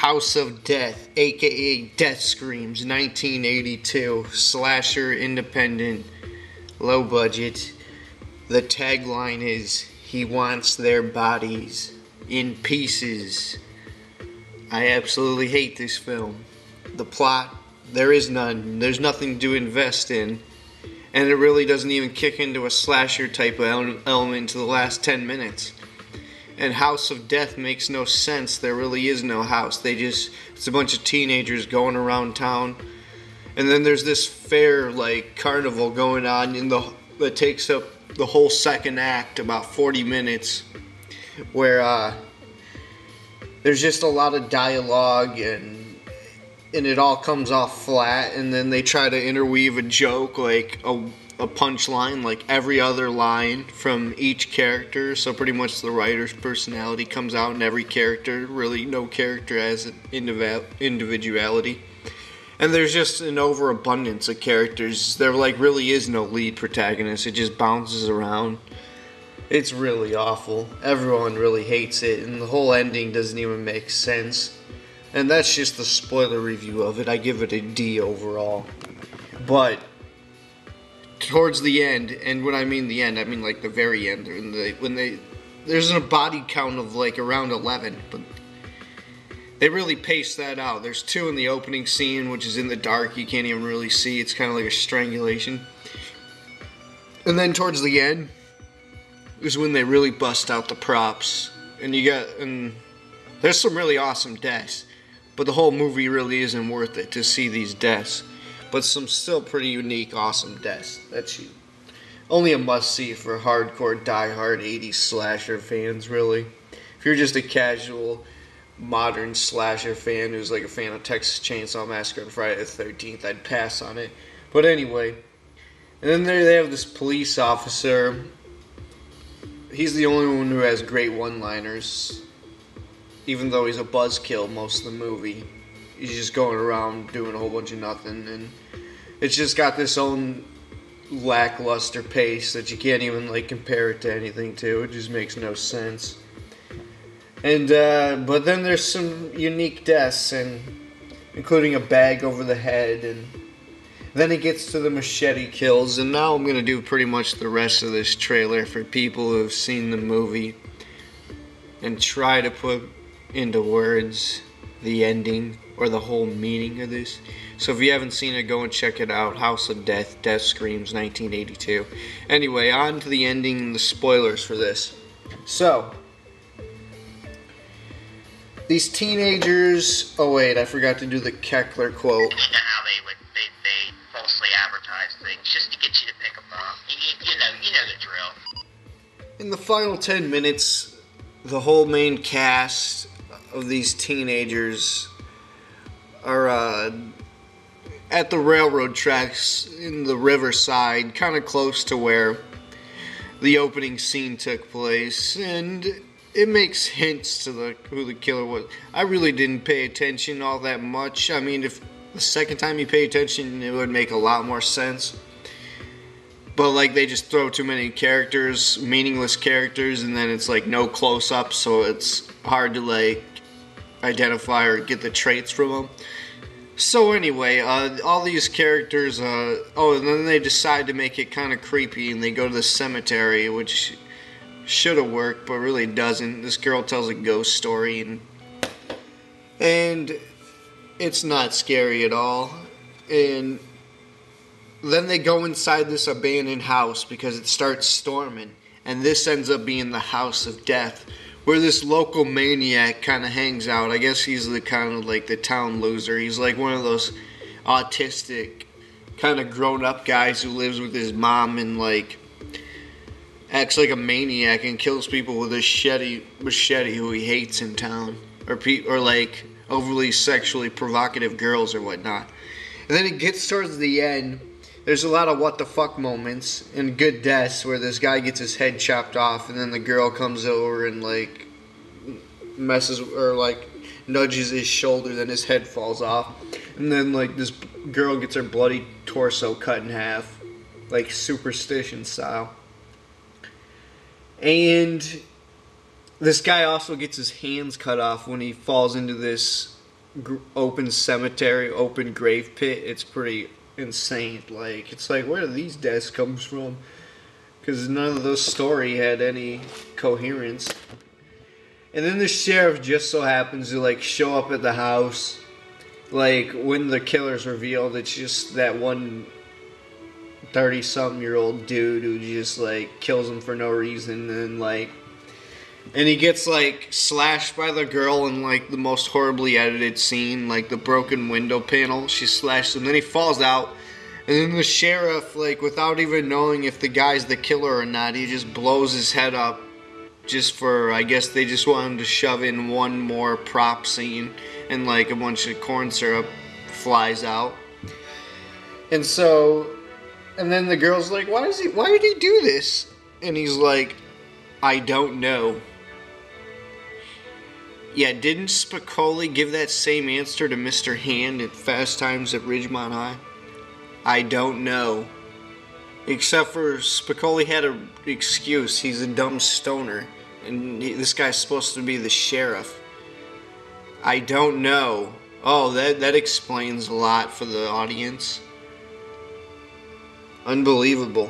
House of Death, aka Death Screams, 1982, slasher, independent, low budget. The tagline is, "He wants their bodies in pieces." I absolutely hate this film. The plot, there is none. There's nothing to invest in. And it really doesn't even kick into a slasher type of element to the last 10 minutes. And House of Death makes no sense. There really is no house. It's a bunch of teenagers going around town. And then there's this fair, carnival going on that takes up the whole second act, about 40 minutes, where there's just a lot of dialogue and it all comes off flat, and then they try to interweave a joke, like a punchline, like every other line from each character, so pretty much the writer's personality comes out in every character. Really, no character has an individuality. And there's just an overabundance of characters. There really is no lead protagonist. It just bounces around. It's really awful. Everyone really hates it, and the whole ending doesn't even make sense. And that's just the spoiler review of it. I give it a D overall. But towards the end, and when I mean the end, I mean the very end, there's a body count of around 11, but they really pace that out. There's 2 in the opening scene, which is in the dark. You can't even really see. It's kind of like a strangulation. And then towards the end is when they really bust out the props. And there's some really awesome deaths. But the whole movie really isn't worth it to see these deaths. But some still pretty unique, awesome deaths. That's only a must-see for hardcore, die-hard 80s slasher fans, really. If you're just a casual, modern slasher fan who's a fan of Texas Chainsaw Massacre and Friday the 13th, I'd pass on it. But anyway, and then they have this police officer. He's the only one who has great one-liners, even though he's a buzzkill most of the movie. He's just going around doing a whole bunch of nothing, and it's just got this own lackluster pace that you can't even compare it to anything to. It just makes no sense. And but then there's some unique deaths, and including a bag over the head, and then it gets to the machete kills. And now I'm gonna do pretty much the rest of this trailer for people who have seen the movie and try to put into words the ending or the whole meaning of this. So if you haven't seen it, go and check it out. House of Death, Death Screams, 1982. Anyway, on to the ending and the spoilers for this. So, these teenagers... Oh wait, I forgot to do the Keckler quote. You know how they falsely advertise things just to get you to pick them up. You know the drill. In the final 10 minutes, the whole main cast of these teenagers are at the railroad tracks in the riverside, kind of close to where the opening scene took place, and it makes hints to who the killer was. I really didn't pay attention all that much. I mean, if the second time you pay attention, it would make a lot more sense. But they just throw too many characters, meaningless characters, and then it's no close-up, so it's hard to identify or get the traits from them. So anyway, all these characters, and then they decide to make it kind of creepy, and they go to the cemetery, which should have worked, but really doesn't. This girl tells a ghost story, and it's not scary at all. And then they go inside this abandoned house because it starts storming, and this ends up being the House of Death, where this local maniac kind of hangs out. I guess he's the kind of the town loser. He's one of those autistic, kind of grown-up guys who lives with his mom and acts like a maniac and kills people with a machete who he hates in town, or overly sexually provocative girls or whatnot. And then it gets towards the end. There's a lot of what the fuck moments and good deaths where this guy gets his head chopped off, and then the girl comes over and messes or nudges his shoulder, then his head falls off, and then this girl gets her bloody torso cut in half, Superstition style. And this guy also gets his hands cut off when he falls into this open cemetery, open grave pit. It's pretty insane. Like, it's like, where do these deaths comes from? Because none of those story had any coherence. And then the sheriff just so happens to like show up at the house. Like, when the killer's revealed, it's just that one 30-something-year-old dude who just like kills him for no reason, and he gets like slashed by the girl in like the most horribly edited scene, like the broken window panel. She slashed him, then he falls out, and then the sheriff, like without even knowing if the guy's the killer or not, he just blows his head up. Just for, I guess they just want him to shove in one more prop scene, and like a bunch of corn syrup flies out. And then the girl's like, why did he do this? And he's like, I don't know. Yeah, didn't Spicoli give that same answer to Mr. Hand at Fast Times at Ridgemont High? I don't know. Except for Spicoli had an excuse. He's a dumb stoner. And this guy's supposed to be the sheriff. I don't know. Oh, that explains a lot for the audience. Unbelievable.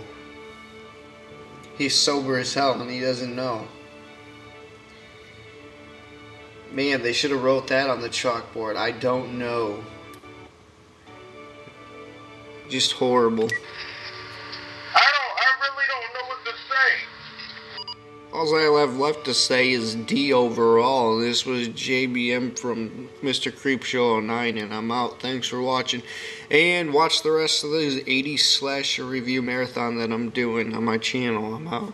He's sober as hell and he doesn't know. Man, they should have wrote that on the chalkboard. I don't know. Just horrible. I really don't know what to say. All I have left to say is D overall. This was JBM from Mr. Creepshow 09, and I'm out. Thanks for watching. And watch the rest of this 80s slasher review marathon that I'm doing on my channel. I'm out.